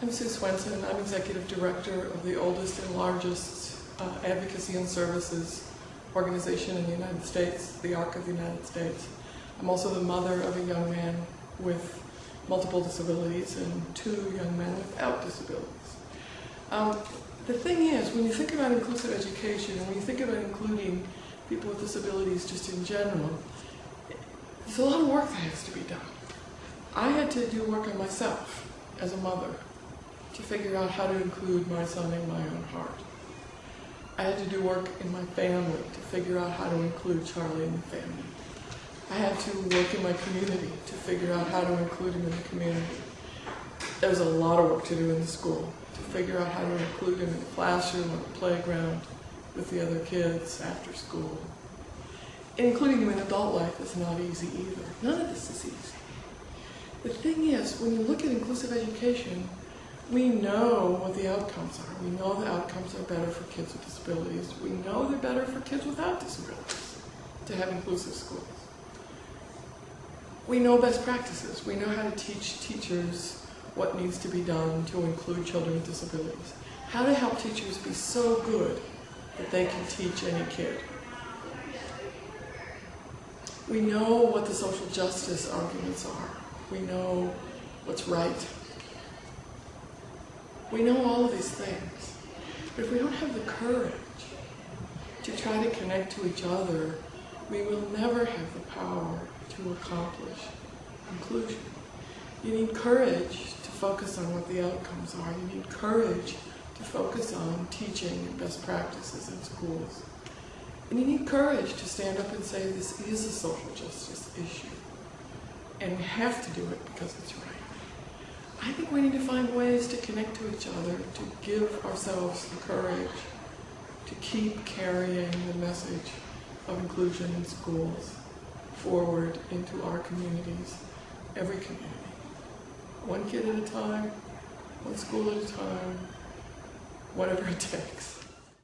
I'm Sue Swenson. I'm Executive Director of the oldest and largest advocacy and services organization in the United States, the ARC of the United States. I'm also the mother of a young man with multiple disabilities and 2 young men without disabilities. The thing is, when you think about inclusive education, and when you think about including people with disabilities just in general, there's a lot of work that has to be done. I had to do work on myself as a mother to figure out how to include my son in my own heart. I had to do work in my family to figure out how to include Charlie in the family. I had to work in my community to figure out how to include him in the community. There was a lot of work to do in the school to figure out how to include him in the classroom, on the playground, with the other kids after school. And including him in adult life is not easy either. None of this is easy. The thing is, when you look at inclusive education, we know what the outcomes are. We know the outcomes are better for kids with disabilities. We know they're better for kids without disabilities to have inclusive schools. We know best practices. We know how to teach teachers what needs to be done to include children with disabilities. How to help teachers be so good that they can teach any kid. We know what the social justice arguments are. We know what's right. We know all of these things. But if we don't have the courage to try to connect to each other, we will never have the power to accomplish inclusion. You need courage to focus on what the outcomes are. You need courage to focus on teaching and best practices in schools. And you need courage to stand up and say this is a social justice issue. And we have to do it because it's right. I think we need to find ways to connect to each other, to give ourselves the courage to keep carrying the message of inclusion in schools forward into our communities, every community. One kid at a time, one school at a time, whatever it takes.